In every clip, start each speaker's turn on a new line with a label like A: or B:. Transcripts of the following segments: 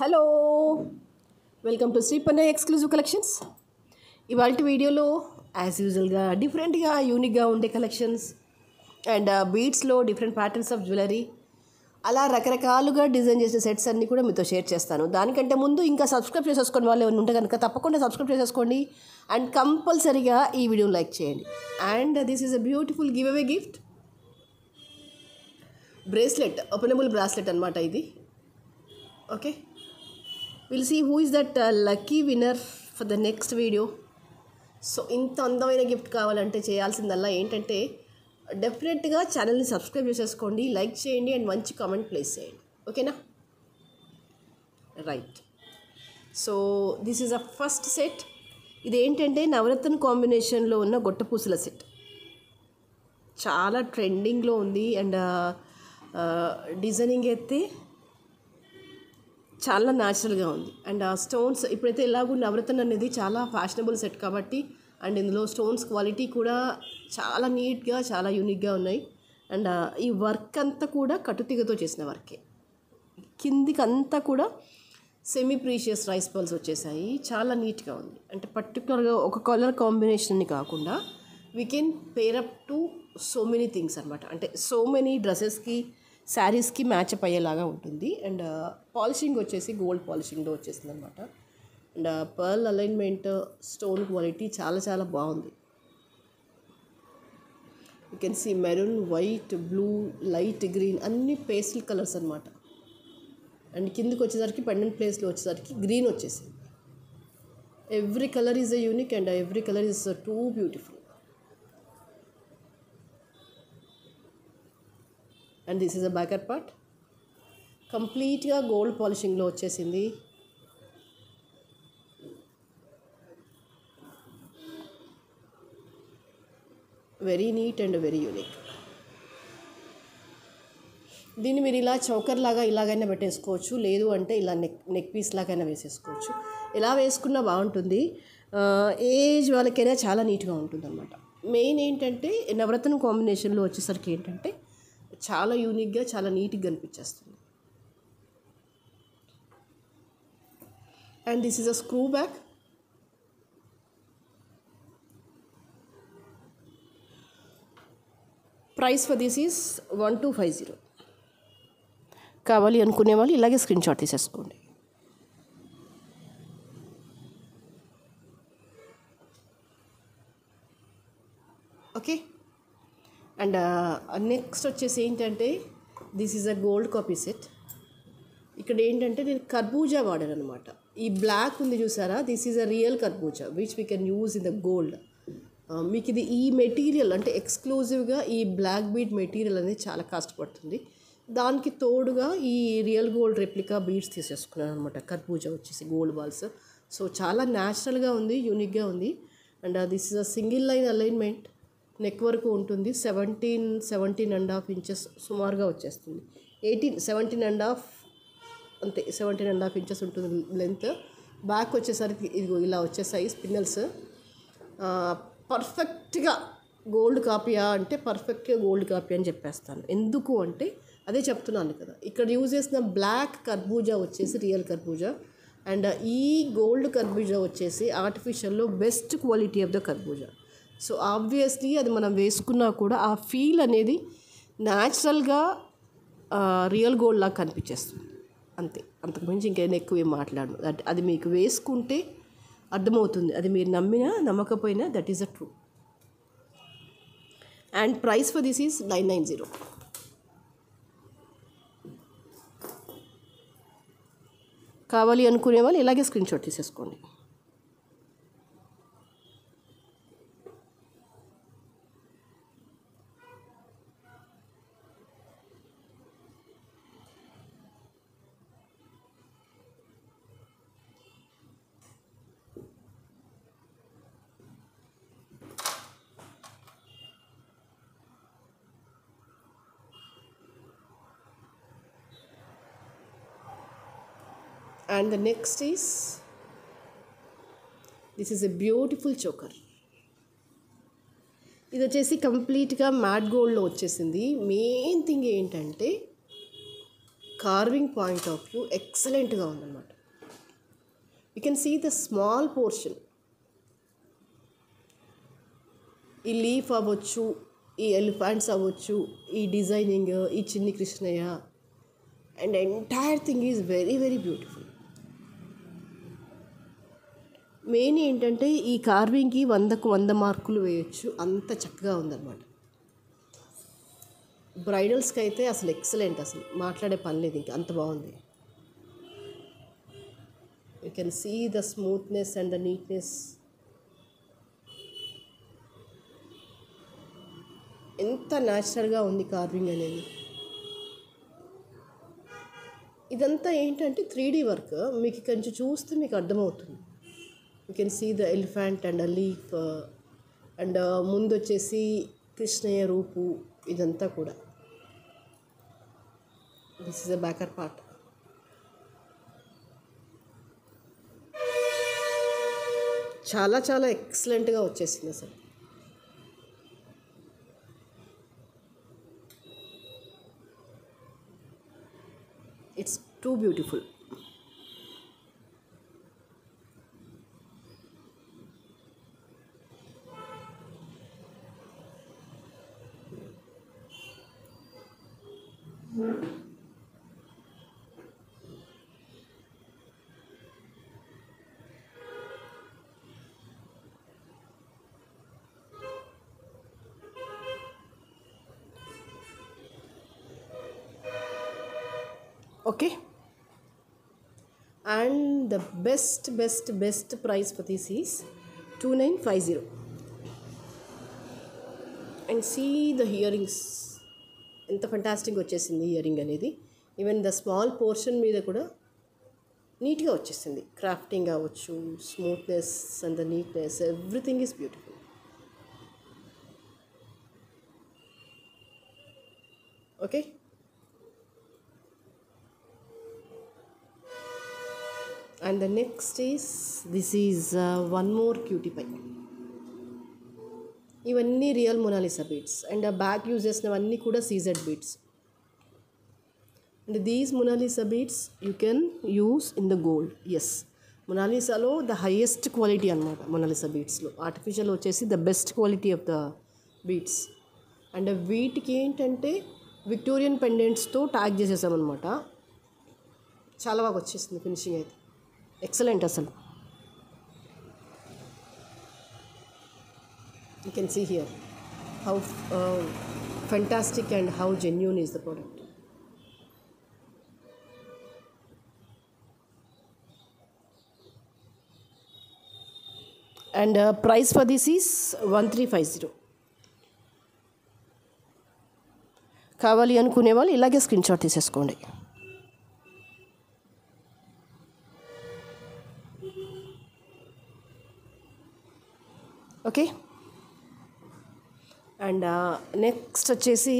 A: Hello, welcome to Shri Pannayya exclusive collections. ఇవాళ వీడియోలో as యూజువల్గా డిఫరెంట్గా యూనిక్గా ఉండే కలెక్షన్స్ అండ్ బీడ్స్లో డిఫరెంట్ ప్యాటర్న్స్ ఆఫ్ జ్యువెలరీ అలా రకరకాలుగా డిజైన్ చేసిన సెట్స్ అన్నీ కూడా మీతో షేర్ చేస్తాను. దానికంటే ముందు ఇంకా సబ్స్క్రైబ్ చేసేసుకుని వాళ్ళు ఏమైనా ఉంటే కనుక తప్పకుండా సబ్స్క్రైబ్ చేసేసుకోండి అండ్ కంపల్సరీగా ఈ వీడియోని లైక్ చేయండి. And this is a beautiful giveaway gift bracelet, openable bracelet అనమాట ఇది. Okay, will see who is that lucky winner for the next video. So ఇంత అందమైన గిఫ్ట్ కావాలంటే చేయాల్సిందల్లా ఏంటంటే డెఫినెట్గా ఛానల్ని సబ్స్క్రైబ్ చేసేసుకోండి, లైక్ చేయండి అండ్ మంచి కామెంట్ ప్లేస్ చేయండి. ఓకేనా? Right. So this is a first set. ఇదేంటంటే నవరత్న కాంబినేషన్లో ఉన్న గొట్టపూసల సెట్. చాలా ట్రెండింగ్లో ఉంది అండ్ డిజైనింగ్ అయితే చాలా న్యాచురల్గా ఉంది. అండ్ ఆ స్టోన్స్ ఇప్పుడైతే ఎలాగూ నవరత్న అనేది చాలా ఫ్యాషనబుల్ సెట్ కాబట్టి అండ్ ఇందులో స్టోన్స్ క్వాలిటీ కూడా చాలా నీట్గా చాలా యూనిక్గా ఉన్నాయి. అండ్ ఈ వర్క్ అంతా కూడా కట్టుతీగతో చేసిన వర్కే. కిందికి అంతా కూడా సెమీ ప్రీషియస్ రైస్ పర్ల్స్ వచ్చేసాయి. చాలా నీట్గా ఉంది. అంటే పర్టికులర్గా ఒక కలర్ కాంబినేషన్ని కాకుండా we can pair up to so many things అనమాట. అంటే సో మెనీ డ్రెస్సెస్కి శారీస్కి మ్యాచ్ అప్ అయ్యేలాగా ఉంటుంది. అండ్ పాలిషింగ్ వచ్చేసి గోల్డ్ పాలిషింగ్లో వచ్చేసింది అనమాట. And pearl alignment, stone quality చాలా చాలా బాగుంది. You can see maroon, white, blue, light green అన్ని పేస్టల్ కలర్స్ అనమాట. అండ్ కిందకి వచ్చేసరికి పెండెంట్ ప్లేస్లో వచ్చేసరికి గ్రీన్ వచ్చేసింది. Every colour is a unique and every colour is too beautiful. And this is a backer part. కంప్లీట్గా గోల్డ్ పాలిషింగ్లో వచ్చేసింది. Very neat and very unique. దీన్ని మీరు ఇలా చౌకర్ లాగా ఇలాగైనా పెట్టేసుకోవచ్చు, లేదు అంటే ఇలా నెక్ పీస్ లాగైనా వేసేసుకోవచ్చు. ఎలా వేసుకున్నా బాగుంటుంది. ఏజ్ వాళ్ళకైనా చాలా నీట్గా ఉంటుంది అనమాట. మెయిన్ ఏంటంటే నవరత్న కాంబినేషన్లో వచ్చేసరికి ఏంటంటే చాలా యూనిక్గా చాలా నీట్గా కనిపించేస్తుంది. And this is a screw back. Price for this is 1250. కావాలి అనుకునే వాళ్ళు ఇలాగే స్క్రీన్ షాట్ తీసేసుకోండి. ఓకే. అండ్ నెక్స్ట్ వచ్చేసి ఏంటంటే this is a gold copy set. ఇక్కడ ఏంటంటే నేను కర్బూజా వాడాను అనమాట. ఈ బ్లాక్ ఉంది చూసారా, దిస్ ఈజ్ అ రియల్ కర్బూజా which we can use in the gold. మీకు ఇది ఈ మెటీరియల్ అంటే ఎక్స్క్లూజివ్గా ఈ బ్లాక్ బీడ్ మెటీరియల్ అనేది చాలా కాస్ట్ పడుతుంది. దానికి తోడుగా ఈ రియల్ గోల్డ్ రెప్లికా బీడ్స్ తీసేసుకున్నాను అనమాట. కర్బూజా వచ్చేసి గోల్డ్ బాల్స్. సో చాలా న్యాచురల్గా ఉంది, యూనిక్గా ఉంది. And this is a single line alignment. Neck వరకు ఉంటుంది. 17.5 ఇంచెస్ సుమారుగా వచ్చేస్తుంది. 17.5 అంతే, 17.5 ఇంచెస్ ఉంటుంది లెంత్. బ్యాక్ వచ్చేసరికి ఇదిగో ఇలా వచ్చేసాయి స్పిన్నల్స్. పర్ఫెక్ట్గా గోల్డ్ కాపీయా అంటే పర్ఫెక్ట్గా గోల్డ్ కాపీ అని చెప్పేస్తాను. ఎందుకు అంటే అదే చెప్తున్నాను కదా, ఇక్కడ యూజ్ చేసిన బ్లాక్ కర్బూజా వచ్చేసి రియల్ కర్బూజా అండ్ ఈ గోల్డ్ కర్బూజా వచ్చేసి ఆర్టిఫిషియల్లో బెస్ట్ క్వాలిటీ ఆఫ్ ద కర్బూజా. సో ఆబ్వియస్లీ అది మనం వేసుకున్నా కూడా ఆ ఫీల్ అనేది న్యాచురల్గా రియల్ గోల్డ్ లాగా కనిపించేస్తుంది. అంతే, అంతకుమించి ఇంకేమైనా ఎక్కువ ఏం మాట్లాడను. అది మీకు వేసుకుంటే అర్థమవుతుంది. అది మీరు నమ్మినా నమ్మకపోయినా that is a true. And price for this is 990. కావాలి అనుకునే వాళ్ళు ఇలాగే స్క్రీన్ షాట్ తీసేసుకోండి. And the next is this is a beautiful choker. ఇది వచ్చేసి కంప్లీట్గా మ్యాట్ గోల్డ్లో వచ్చేసింది. మెయిన్ థింగ్ ఏంటంటే కార్వింగ్ పాయింట్ ఆఫ్ వ్యూ ఎక్సలెంట్గా ఉందన్నమాట. You can see the small portion. ఈ లీఫ్ అవ్వచ్చు, ఈ ఎలిఫెంట్స్ అవ్వచ్చు, ఈ డిజైనింగ్, ఈ చిన్ని Krishnayya, and entire thing is very very beautiful. Main ఏంటంటే ఈ కార్వింగ్కి 100కు 100 మార్కులు వేయచ్చు, అంత చక్కగా ఉందన్నమాట. బ్రైడల్స్కి అయితే అసలు ఎక్సలెంట్, అసలు మాట్లాడే పని లేదు, ఇంకా అంత బాగుంది. You can see the smoothness and the neatness. ఎంత న్యాచురల్గా ఉంది కార్వింగ్ అనేది. ఇదంతా ఏంటంటే 3D వర్క్. మీకు కొంచెం చూస్తే మీకు అర్థమవుతుంది. You can see the elephant and a leaf and ముందు వచ్చేసి కృష్ణయ్య రూపు, ఇదంతా కూడా. This is a backer part. చాలా చాలా ఎక్సలెంట్గా వచ్చేసింది అసలు. It's too beautiful. Okay, and the best price for this is 2950. and see the earrings, ఎంత ఫెంటాస్టిక్గా వచ్చేసింది ఇయరింగ్ అనేది. ఈవెన్ ద స్మాల్ పోర్షన్ మీద కూడా నీట్గా వచ్చేసింది. క్రాఫ్టింగ్ అవ్వచ్చు, smoothness and the neatness, everything is beautiful. Okay, and the next is this is one more cutie pie. ఇవన్నీ real Mona Lisa beads and ఆ బ్యాక్ యూజ్ చేసినవన్నీ కూడా CZ beads. And these Mona Lisa beads you can use in the gold. Yes, మొనాలిసాలో the highest quality అనమాట. Mona Lisa బీడ్స్లో artificial వచ్చేసి the best quality of the beads. And వీటికి ఏంటంటే Victorian పెండెంట్స్తో tag చేసేసామన్నమాట. చాలా బాగా వచ్చేసింది ఫినిషింగ్ అయితే, ఎక్సలెంట్ అసలు. You can see here how fantastic and how genuine is the product. And price for this is 1350. కావాలి అనుకునే వాళ్ళు ఇలాగే స్క్రీన్ షాట్ తీసేసుకోండి. ఓకే, అండ్ నెక్స్ట్ వచ్చేసి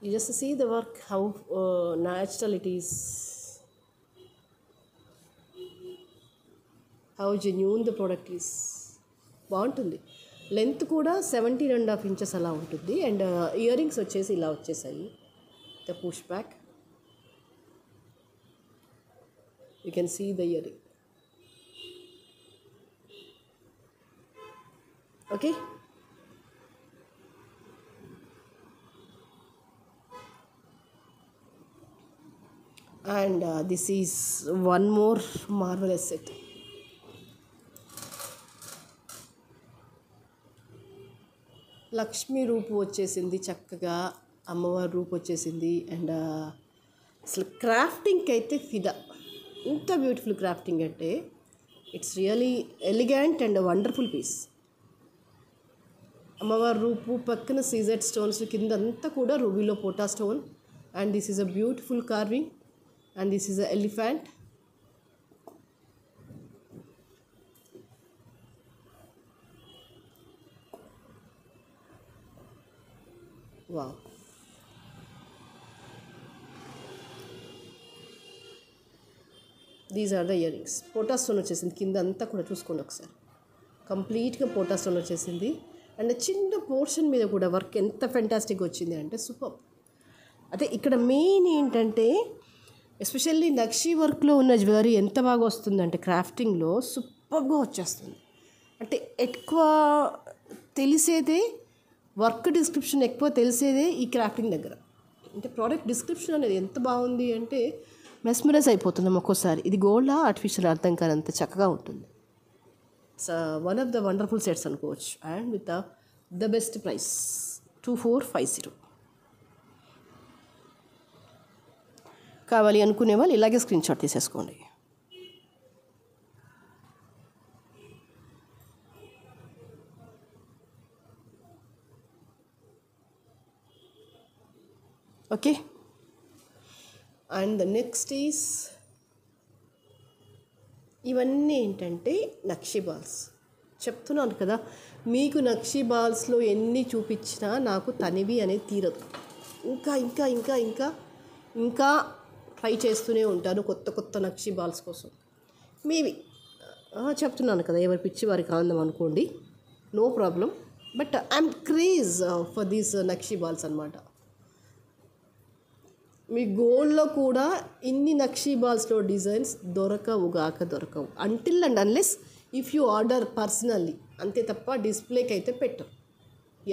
A: you just see the work, how natural it is, how genuine the product is. బాగుంటుంది. Length కూడా 17.5 inches అలా ఉంటుంది. అండ్ ఇయర్ రింగ్స్ వచ్చేసి ఇలా వచ్చేసాయి, the push back. You can see the ear ring. Okay, and this is one more marvelous set. Lakshmi రూపు వచ్చేసింది, చక్కగా అమ్మవారి రూపు వచ్చేసింది. అండ్ అసలు క్రాఫ్టింగ్కి అయితే ఫిదా. ఇంత బ్యూటిఫుల్ క్రాఫ్టింగ్ అంటే it's really elegant and wonderful piece. అమ్మవారి రూపు పక్కన సీజెడ్ స్టోన్స్, కింద అంతా కూడా రూబీలో పోటా stone. And this is a beautiful carving. And this is an elephant. Wow. These are the earrings. పోటా స్టోన్ వచ్చేసింది కింద అంతా కూడా, చూసుకోండి ఒకసారి. కంప్లీట్గా పోటా స్టోన్ వచ్చేసింది. అండ్ చిన్న పోర్షన్ మీద కూడా వర్క్ ఎంత ఫెంటాస్టిక్గా వచ్చింది అంటే సూపర్. అదే ఇక్కడ మెయిన్ ఏంటంటే ఎస్పెషల్లీ నక్షీ వర్క్లో ఉన్న జ్యువెలరీ ఎంత బాగా వస్తుందంటే క్రాఫ్టింగ్లో సూపర్గా వచ్చేస్తుంది. అంటే ఎక్కువ తెలిసేదే వర్క్ డిస్క్రిప్షన్ ఎక్కువ తెలిసేదే ఈ క్రాఫ్టింగ్ దగ్గర. అంటే ప్రోడక్ట్ డిస్క్రిప్షన్ అనేది ఎంత బాగుంది అంటే మెస్మరైజ్ అయిపోతున్నాం ఒక్కోసారి. ఇది గోల్డా ఆర్టిఫిషియల్ అర్థం కానంత చక్కగా ఉంటుంది. It's one of the wonderful sets అనుకోవచ్చు. And with the best price 2450. కావాలి అనుకునే వాళ్ళు ఇలాగే స్క్రీన్ షాట్ తీసేసుకోండి. Okay. And the next is ఇవన్నీ ఏంటంటే నక్షీ బాల్స్. చెప్తున్నాను కదా, మీకు నక్షీ బాల్స్లో ఎన్ని చూపించినా నాకు తనివి అనేది తీరదు. ఇంకా ఇంకా ఇంకా ఇంకా ఇంకా ట్రై చేస్తూనే ఉంటాను కొత్త కొత్త నక్షీ బాల్స్ కోసం. మేబీ చెప్తున్నాను కదా, ఎవరి పిచ్చి వారికి ఆనందం అనుకోండి, no problem. But I'm craze for these nakshi balls అనమాట. మీ గోల్డ్లో కూడా ఇన్ని నక్షీ బాల్స్లో డిజైన్స్ దొరకవు until and unless if you order personally, అంతే తప్ప డిస్ప్లేకి అయితే పెట్టరు.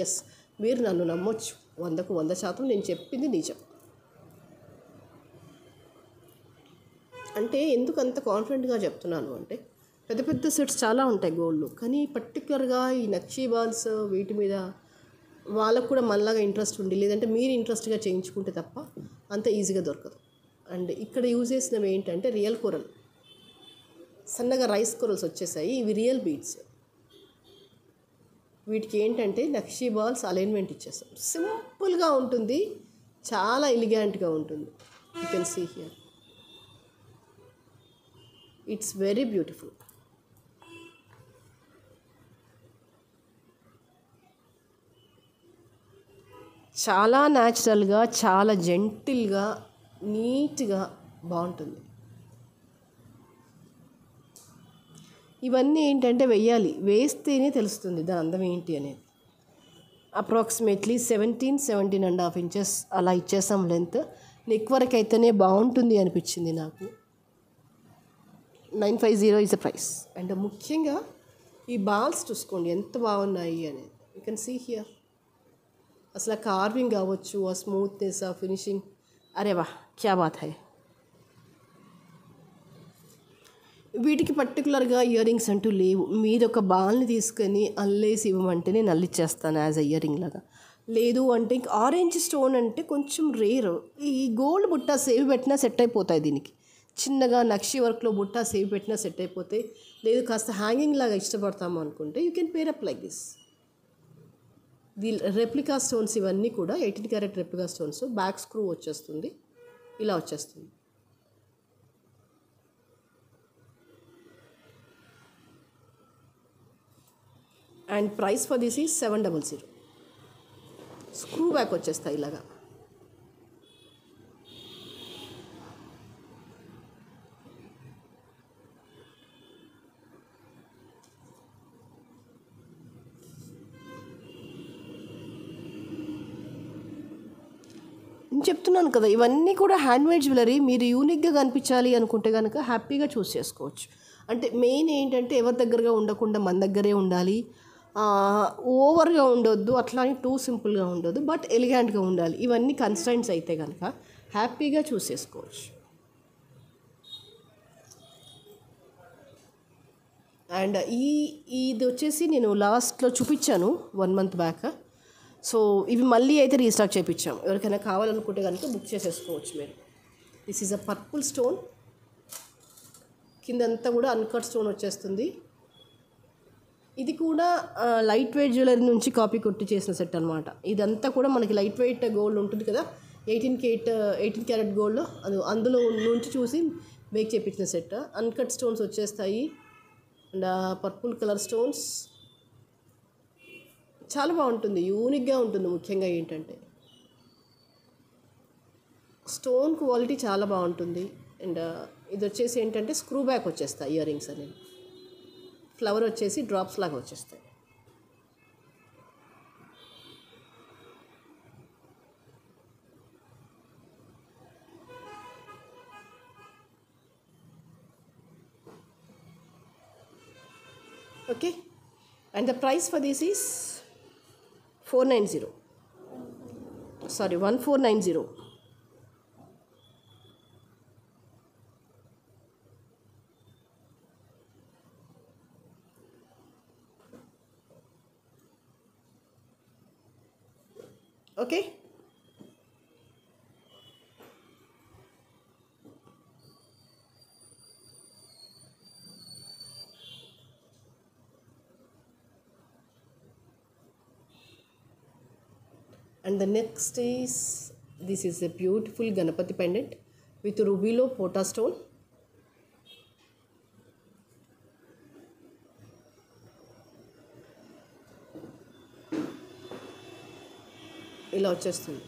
A: ఎస్, మీరు నన్ను నమ్మొచ్చు, 100కు 100% నేను చెప్పింది నిజం. అంటే ఎందుకు అంత కాన్ఫిడెంట్గా చెప్తున్నాను అంటే, పెద్ద పెద్ద సెట్స్ చాలా ఉంటాయి గోల్డ్లో, కానీ పర్టికులర్గా ఈ నక్షీ బాల్స్ వీటి మీద వాళ్ళకు కూడా మళ్ళాగా ఇంట్రెస్ట్ ఉండి, లేదంటే మీరు ఇంట్రెస్ట్గా చేయించుకుంటే తప్ప అంత ఈజీగా దొరకదు. అండ్ ఇక్కడ యూజ్ చేసినవి ఏంటంటే రియల్ కొరల్, సన్నగా రైస్ కొరల్స్ వచ్చేసాయి. ఇవి రియల్ బీడ్స్. వీటికి ఏంటంటే నక్షీ బాల్స్ అలైన్మెంట్ ఇచ్చేస్తాం. సింపుల్గా ఉంటుంది, చాలా ఎలిగెంట్గా ఉంటుంది. You can see here, it's very beautiful. చాలా న్యాచురల్గా, చాలా జెంటిల్గా, నీట్గా బాగుంటుంది. ఇవన్నీ ఏంటంటే వెయ్యాలి, వేస్తేనే తెలుస్తుంది దాని అందం ఏంటి అనేది. అప్రాక్సిమేట్లీ 17.5 ఇంచెస్ అలా ఇచ్చేసాం లెంత్. నెక్ వరకు అయితేనే బాగుంటుంది అనిపించింది నాకు. 950 ఈజ్ ద ప్రైస్. అండ్ ముఖ్యంగా ఈ బాల్స్ చూసుకోండి ఎంత బాగున్నాయి అనేది. You can see here. అసలు కార్వింగ్ కావచ్చు, ఆ స్మూత్నెస్, ఆ ఫినిషింగ్, అరే వా క్యా బాత్ హై. వీటికి పర్టికులర్గా ఇయర్ రింగ్స్ అంటూ లేవు. మీరు ఒక బాల్ని తీసుకొని అల్లేసి ఇవ్వమంటే నేను అల్లిచ్చేస్తాను యాజ్ అ ఇయర్ రింగ్ లాగా. లేదు అంటే ఇంక ఆరెంజ్ స్టోన్ అంటే కొంచెం రేర్. ఈ గోల్డ్ బుట్ట సేవ్ పెట్టినా సెట్ అయిపోతాయి దీనికి. చిన్నగా నక్షి వర్క్లో బుట్ట సేవ్ పెట్టినా సెట్ అయిపోతాయి. లేదు కాస్త హ్యాంగింగ్ లాగా ఇష్టపడతాము అనుకుంటే you can pair up like this. The replica stones ఇవన్నీ కూడా 18 carrot replica stones. Back screw వచ్చేస్తుంది, ఇలా వచ్చేస్తుంది. And price for this is 700. Screw back వచ్చేస్తాయి ఇలాగా. నేను చెప్తున్నాను కదా, ఇవన్నీ కూడా హ్యాండ్మేడ్ జ్యువెలరీ. మీరు యూనిక్గా కనిపించాలి అనుకుంటే కనుక హ్యాపీగా చూస్ చేసుకోవచ్చు. అంటే మెయిన్ ఏంటంటే ఎవరి దగ్గరగా ఉండకుండా మన దగ్గరే ఉండాలి. ఓవర్గా ఉండొద్దు, అట్లా అని టూ సింపుల్గా ఉండొద్దు, బట్ ఎలిగెంట్గా ఉండాలి. ఇవన్నీ కన్స్ట్రైంట్స్ అయితే కనుక హ్యాపీగా చూస్ చేసుకోవచ్చు. అండ్ ఇది వచ్చేసి నేను లాస్ట్లో చూపించాను 1 month బ్యాక్. సో ఇవి మళ్ళీ అయితే రీస్టాక్ చేయించాము. ఎవరికైనా కావాలనుకుంటే కనుక బుక్ చేసేసుకోవచ్చు మీరు. This is a purple stone. కిందంతా కూడా అన్కట్ స్టోన్ వచ్చేస్తుంది. ఇది కూడా లైట్ వెయిట్ జ్యువెలరీ నుంచి కాపీ కొట్టి చేసిన సెట్ అనమాట. ఇదంతా కూడా మనకి లైట్ వెయిట్ గోల్డ్ ఉంటుంది కదా, 18 క్యారెట్ గోల్డ్, అందులో నుంచి చూసి మేక్ చేయించిన సెట్. అన్కట్ స్టోన్స్ వచ్చేస్తాయి అండ్ పర్పుల్ కలర్ స్టోన్స్. చాలా బాగుంటుంది, యూనిక్గా ఉంటుంది. ముఖ్యంగా ఏంటంటే స్టోన్ క్వాలిటీ చాలా బాగుంటుంది. అండ్ ఇది వచ్చేసి ఏంటంటే స్క్రూ బ్యాక్ వచ్చేస్తాయి ఇయర్ రింగ్స్ అనేవి. ఫ్లవర్ వచ్చేసి డ్రాప్స్ లాగా వచ్చేస్తాయి. Okay, and the price for this is 490. Sorry, 1490. Okay. And the next is, this is a beautiful Ganapati pendant with Rubilo Pota stone. ఇలా వచ్చేస్తుంది.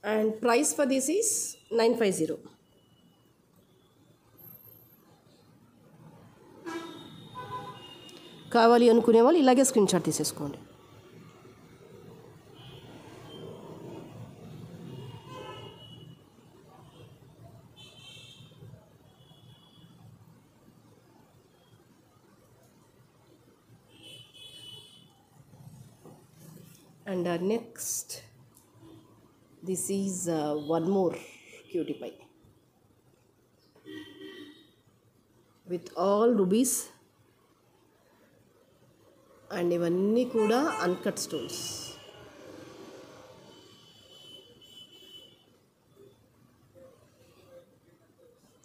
A: And price for this is 950. కావాలి అనుకునే వాళ్ళు ఇలాగే స్క్రీన్ షాట్ తీసేసుకోండి. And next, this is one more cutie pie with all rubies, and ఇవన్నీ కూడా uncut stones.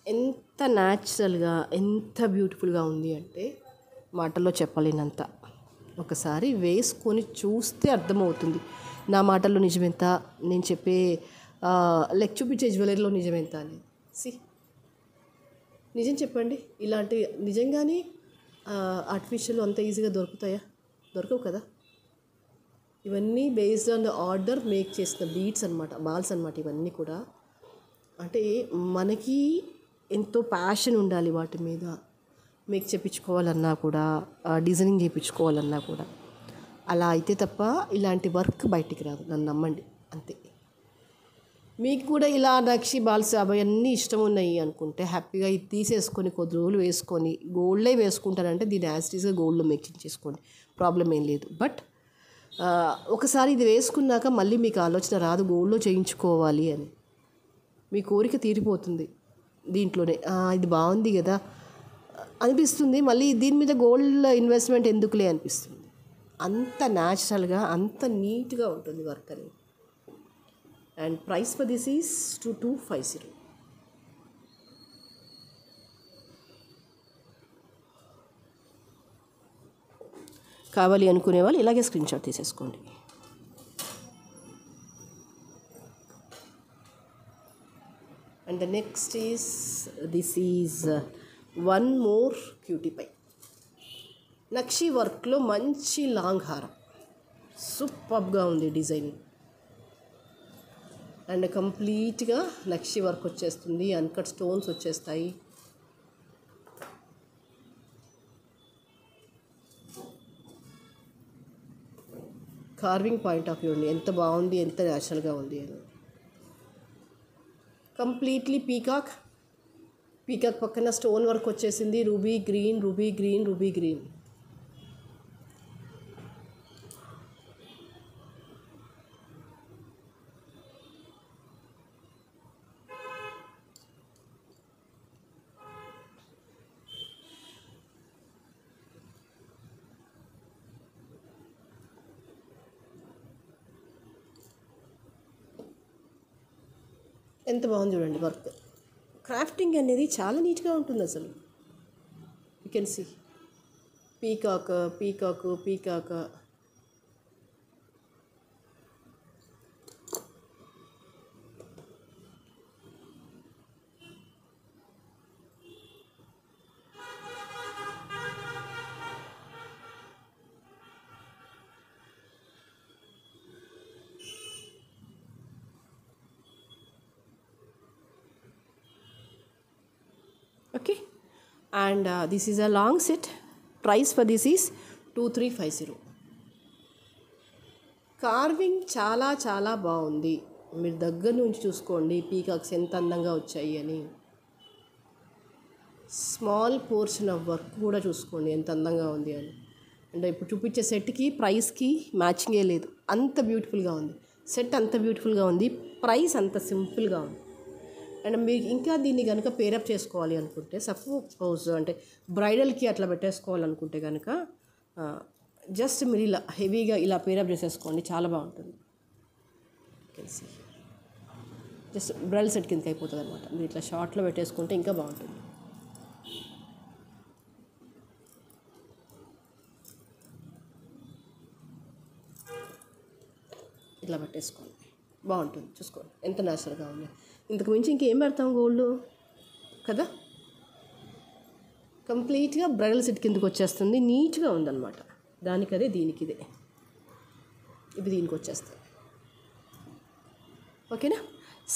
A: ఎంత న్యాచురల్గా, ఎంత బ్యూటిఫుల్గా ఉంది అంటే మాటల్లో చెప్పలేనంత. ఒకసారి వేసుకొని చూస్తే అర్థమవుతుంది నా మాటల్లో నిజమెంత, నేను చెప్పే లైక్ చూపించే జ్యువెలరీలో నిజమెంత అని. నిజం చెప్పండి, ఇలాంటి నిజంగానే ఆర్టిఫిషియల్ అంత ఈజీగా దొరుకుతాయా? దొరకవు కదా. ఇవన్నీ based on the order make చేసిన బీడ్స్ అనమాట, బాల్స్ అనమాట. ఇవన్నీ కూడా అంటే మనకి ఎంతో ప్యాషన్ ఉండాలి వాటి మీద. మేక్ చేయించుకోవాలన్నా కూడా, డిజైనింగ్ చేయించుకోవాలన్నా కూడా. అలా అయితే తప్ప ఇలాంటి వర్క్ బయటికి రాదు, నన్ను నమ్మండి. అంతే. మీకు కూడా ఇలా నక్షి బాల్స్ అవన్నీ ఇష్టం ఉన్నాయి అనుకుంటే హ్యాపీగా ఇది తీసేసుకొని కొద్ది రోజులు వేసుకొని గోల్డే వేసుకుంటారంటే దీన్ని యాజ్టీస్గా గోల్డ్లో మేకింగ్ చేసుకోండి, ప్రాబ్లం ఏం లేదు. బట్ ఒకసారి ఇది వేసుకున్నాక మళ్ళీ మీకు ఆలోచన రాదు గోల్డ్లో చేయించుకోవాలి అని. మీ కోరిక తీరిపోతుంది దీంట్లోనే. ఇది బాగుంది కదా అనిపిస్తుంది, మళ్ళీ దీని మీద గోల్డ్ ఇన్వెస్ట్మెంట్ ఎందుకులే అనిపిస్తుంది. అంత న్యాచురల్గా, అంత నీట్గా ఉంటుంది వర్క్ అనేది. And price for this is 2250. కావాలి అనుకునే వాళ్ళు ఇలాగే స్క్రీన్ షాట్ తీసేసుకోండి. And the next is, this is one more cutie pie. Nakshi వర్క్లో మంచి లాంగ్ హారం, సూపర్గా ఉంది డిజైన్. అండ్ కంప్లీట్గా నక్షి వర్క్ వచ్చేస్తుంది, అన్కట్ స్టోన్స్ వచ్చేస్తాయి. కార్వింగ్ పాయింట్ ఆఫ్ వ్యూ అండి, ఎంత బాగుంది, ఎంత న్యాచురల్గా ఉంది అని. కంప్లీట్లీ పీకాక్, పీకాక్ పక్కన స్టోన్ వర్క్ వచ్చేసింది. Ruby green, ruby green, ruby green. ఎంత బాగుంది చూడండి వర్క్. క్రాఫ్టింగ్ అనేది చాలా నీట్గా ఉంటుంది అసలు. You can see peacock, peacock, peacock. And this is a long set. Price for this is 2350. Carving చాలా చాలా బాగుంది. మీరు దగ్గర నుంచి చూసుకోండి పీకాక్స్ ఎంత అందంగా వచ్చాయి అని. స్మాల్ పోర్షన్ ఆఫ్ వర్క్ కూడా చూసుకోండి ఎంత అందంగా ఉంది అని. అంటే ఇప్పుడు చూపించే సెట్కి ప్రైస్కి మ్యాచింగే లేదు, అంత బ్యూటిఫుల్గా ఉంది. సెట్ అంత బ్యూటిఫుల్గా ఉంది, ప్రైస్ అంత సింపుల్గా ఉంది. అండ్ మీరు ఇంకా దీన్ని కనుక పేరప్ చేసుకోవాలి అనుకుంటే, సపోజ్ అంటే బ్రైడల్కి అట్లా పెట్టేసుకోవాలనుకుంటే కనుక జస్ట్ మీరు ఇలా హెవీగా ఇలా పేరప్ చేసేసుకోండి, చాలా బాగుంటుంది. కలిసి జస్ట్ బ్రైడల్ సెట్ కిందకి అయిపోతుంది అనమాట. మీరు ఇట్లా షార్ట్లో పెట్టేసుకుంటే ఇంకా బాగుంటుంది. ఇట్లా పెట్టేసుకోండి, బాగుంటుంది. చూసుకోండి ఎంత న్యాచురల్గా ఉంది. ఇంతకు మించి ఇంకేం పెడతాం గోల్డ్ కదా. కంప్లీట్గా బ్రైడల్ సెట్ కిందకి వచ్చేస్తుంది, నీట్గా ఉందన్నమాట. దానికి అదే దీనికి ఇదే, ఇది దీనికి వచ్చేస్తుంది. ఓకేనా,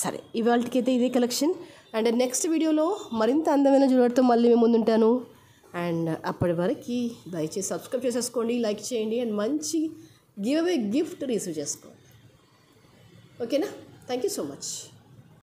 A: సరే ఇవాళకి అయితే ఇదే కలెక్షన్. అండ్ నెక్స్ట్ వీడియోలో మరింత అందమైన జ్యువెలరీతో మళ్ళీ మేము ముందుంటాను. అండ్ అప్పటి వరకు దయచేసి సబ్స్క్రైబ్ చేసేసుకోండి, లైక్ చేయండి, అండ్ మంచి గివ్ అవే గిఫ్ట్ రిసీవ్ చేసుకోండి. ఓకేనా, థ్యాంక్ యూ సో మచ్.